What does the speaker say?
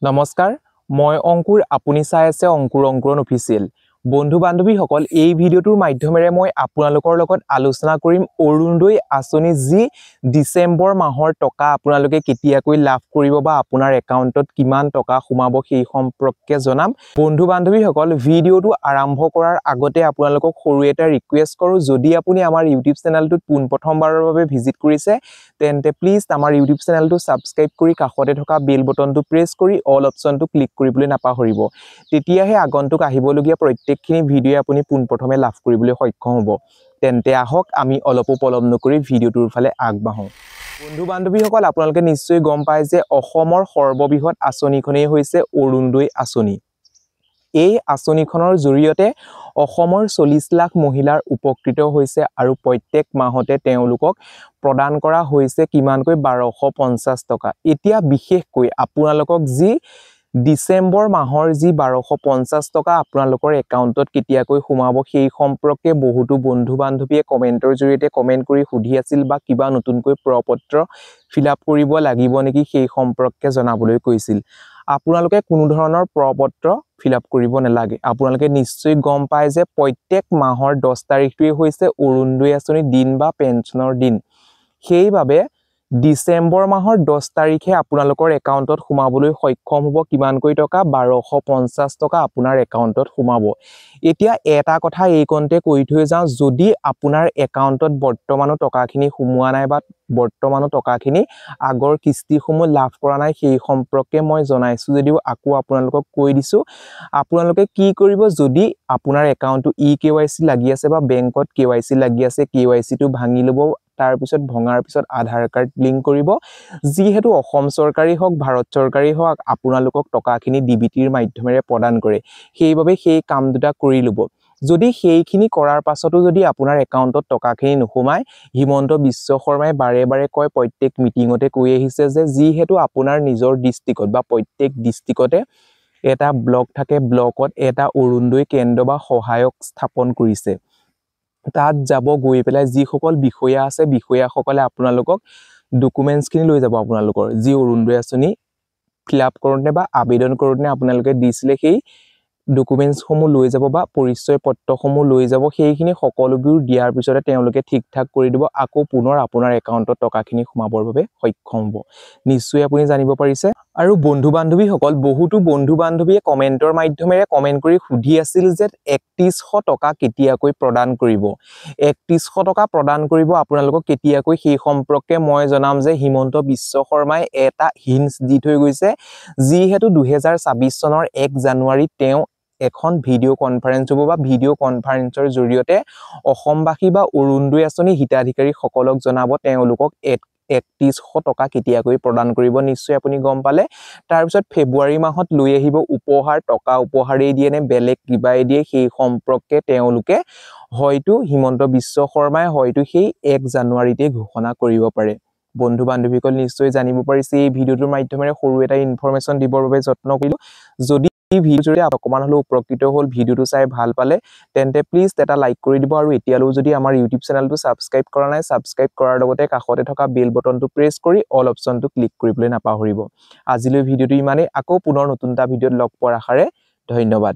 নমস্কাৰ মই অংকুৰ আপুনি চাই আছে অংকুৰন অফিচিয়েল বন্ধু বান্ধৱী সকল এই ভিডিওটোৰ মাধ্যমেৰে মই আপোনালোকৰ লগত আলোচনা কৰিম অৰুণোদয় আঁচনি যি ডিসেম্বৰ মাহৰ টকা আপোনালোকে কেতিয়াকৈ লাভ কৰিব বা আপোনাৰ একাউণ্টত কিমান টকা সোমাব সেই সম্পৰ্কে জনাম বন্ধু বান্ধৱী সকল ভিডিওটো আৰম্ভ কৰাৰ আগতে আপোনালোকক সৰু এটা ৰিকুৱেষ্ট কৰো যদি আপুনি আমাৰ ইউটিউব চেনেলটোত প্ৰথমবাৰৰ বাবে ভিজিট কৰিছে তেন্তে প্লিজ আমাৰ ইউটিউব চেনেলটো সাবস্ক্ৰাইব কৰি কাষতে থকা বেল বটনটো প্ৰেছ কৰি অল অপচনটো ক্লিক কৰিবলৈ নাপাহৰিব তেতিয়াহে আগন্তুক আহিবলগীয়া প্ৰত্যেকখিনি ভিডিও আপুনি পোনপ্ৰথমে লাভ কৰিবলৈ সক্ষম হ'ব তেন্তে আহক আমি অলপো পলম নকৰি ভিডিওটোৰ ফালে আগবাঢ়ো বন্ধু বান্ধৱীসকল আপোনালোকে নিশ্চয় গম পায় যে অসমৰ সৰ্ববৃহৎ আঁচনিখনেই হৈছে অৰুণোদয় আঁচনি এই আঁচনিখনৰ জৰিয়তে অসমৰ 40 লাখ মহিলাৰ উপকৃত হৈছে আৰু প্ৰত্যেক মাহতে তেওঁলোকক প্ৰদান কৰা হৈছে কিমানকৈ 1250 টকা এতিয়া বিশেষকৈ আপোনালোকক যি ডিসেম্বৰ মাহৰ যি 1250 টকা আপোনালোকৰ একাউণ্টত কেতিয়াকৈ সোমাব সেই সম্পৰ্কে বহুতো বন্ধু বান্ধৱীয়ে কমেন্টৰ জৰিয়তে কমেন্ট কৰি সুধি আছিল বা কিবা নতুনকৈ প্ৰপত্ৰ ফিলআপ কৰিব লাগিব নেকি সেই সম্পৰ্কে জনাবলৈ কৈছিল আপোনালোকে কোনো ধৰণৰ প্ৰপত্ৰ ফিলআপ কৰিব নালাগে আপোনালোকে নিশ্চয় গম পায় যে প্ৰত্যেক মাহৰ 10 তাৰিখটোৱে হৈছে অৰুণোদয় আঁচনি দিন বা পেঞ্চনৰ দিন সেইবাবে ডিসেম্বৰ মাহৰ 10 তাৰিখে আপোনালোকৰ একাউণ্টত সোমাবলৈ সক্ষম হ'ব কিমানকৈ টকা 1250 টকা আপোনাৰ একাউণ্টত সোমাব এতিয়া এটা কথা এই কন্তে কৈ থৈ যাওঁ যদি আপোনাৰ একাউণ্টত বৰ্তমানো টকাখিনি সোমোৱা নাই বা বৰ্তমানো টকাখিনি আগৰ কিস্তিসমূহ লাভ কৰা নাই সেই সম্পৰ্কে মই জনাইছো যদিও আকৌ আপোনালোকক কৈ দিছো আপোনালোকে কি কৰিব যদি আপোনাৰ একাউণ্টটো ইকেৱাইসি লাগি আছে বা বেংকত কেৱাইসি লাগি আছে কেৱাইসি টো ভাঙি লব তাৰ পিছত ভঙাৰ পিছত আধাৰ কাৰ্ড লিংক কৰিব যিহেতু অসম চৰকাৰী হওক ভাৰত চৰকাৰী হওক আপোনালোকক টকাখিনি ডিবিটিৰ মাধ্যমেৰে প্ৰদান কৰে সেইবাবে সেই কাম দুটা কৰি লব যদি সেইখিনি কৰাৰ পাছতো যদি আপোনাৰ একাউণ্টত টকাখিনি নোসোমায় হিমন্ত বিশ্ব শৰ্মাই বাৰে বাৰে কয় প্ৰত্যেক মিটিংতে কৈ আহিছে যে যিহেতু আপোনাৰ নিজৰ ডিস্ট্ৰিক্টত বা প্ৰত্যেক ডিস্ট্ৰিক্টতে এটা ব্লক থাকে ব্লকত এটা অৰুণোদয় কেন্দ্ৰ বা সহায়ক স্থাপন কৰিছে তাত যাব গৈ পেলাই যি সকল বিষয়া আছে বিষয়াসকলে আপোনালোকক ডকুমেন্টছখিনি লৈ যাব আপোনালোকৰ যি অৰুণোদয় আঁচনি ফিলআপ কৰোঁতে বা আবেদন কৰোঁতে আপোনালোকে দিছিলে সেই ডকুমেন্টছসমূহ লৈ যাব বা পৰিচয় পত্ৰসমূহ লৈ যাব সেইখিনি সকলোবোৰ দিয়াৰ পিছতে তেওঁলোকে ঠিকঠাক কৰি দিব আকৌ পুনৰ আপোনাৰ একাউণ্টত টকাখিনি সোমাবৰ বাবে সক্ষম হ'ব নিশ্চয় আপুনি জানিব পাৰিছে আৰু বন্ধু বান্ধৱীসকল বহুতো বন্ধু বান্ধৱীয়ে কমেন্টৰ মাধ্যমেৰে কমেন্ট কৰি সুধি আছিল যে 3100 টকা কেতিয়াকৈ প্ৰদান কৰিব 3100 টকা প্ৰদান কৰিব আপোনালোকক কেতিয়াকৈ সেই সম্পৰ্কে মই জনাম যে হিমন্ত বিশ্ব শৰ্মাই এটা হিন্টস দি থৈ গৈছে যিহেতু 2026 চনৰ 1 জানুৱাৰীত তেওঁ এখন ভিডিও কনফাৰেন্স হ'ব বা ভিডিও কনফাৰেন্সৰ জৰিয়তে অসমবাসী বা অৰুণোদয় আঁচনি হিতাধিকাৰী সকলক জনাব তেওঁলোকক 3100 টকা কেতিয়াকৈ প্ৰদান কৰিব নিশ্চয় আপুনি গম পালে তাৰ পিছত ফেব্ৰুৱাৰী মাহত লৈ আহিব উপহাৰ টকা উপহাৰেই দিয়ে নে বেলেগ কিবাই দিয়ে সেই সম্পৰ্কে তেওঁলোকে হয়তো হিমন্ত বিশ্ব শৰ্মাই হয়তো সেই 1 জানুৱাৰীতে ঘোষণা কৰিব পাৰে বন্ধু বান্ধৱীসকল নিশ্চয় জানিব পাৰিছে এই ভিডিওটোৰ মাধ্যমেৰে সৰু এটা ইনফৰমেশন দিবৰ বাবে যত্ন কৰিলো যদি এই ভিডিওটোৰে অকমান হলো উপকৃত হ'ল ভিডিওটো চাই ভাল পালে তেন্তে প্লিজ এটা লাইক কৰি দিব আৰু এতিয়ালৈ যদি আমাৰ ইউটিউব চেনেলটো সাবস্ক্ৰাইব কৰা নাই সাবস্ক্ৰাইব কৰাৰ লগতে কাষতে থকা বেল বটনটো প্ৰেছ কৰি অল অপচনটো ক্লিক কৰিবলৈ নাপাহৰিব আজিলৈ ভিডিওটো ইমানেই আকৌ পুনৰ নতুন এটা ভিডিওত লগ পোৱাৰ আশাৰে ধন্যবাদ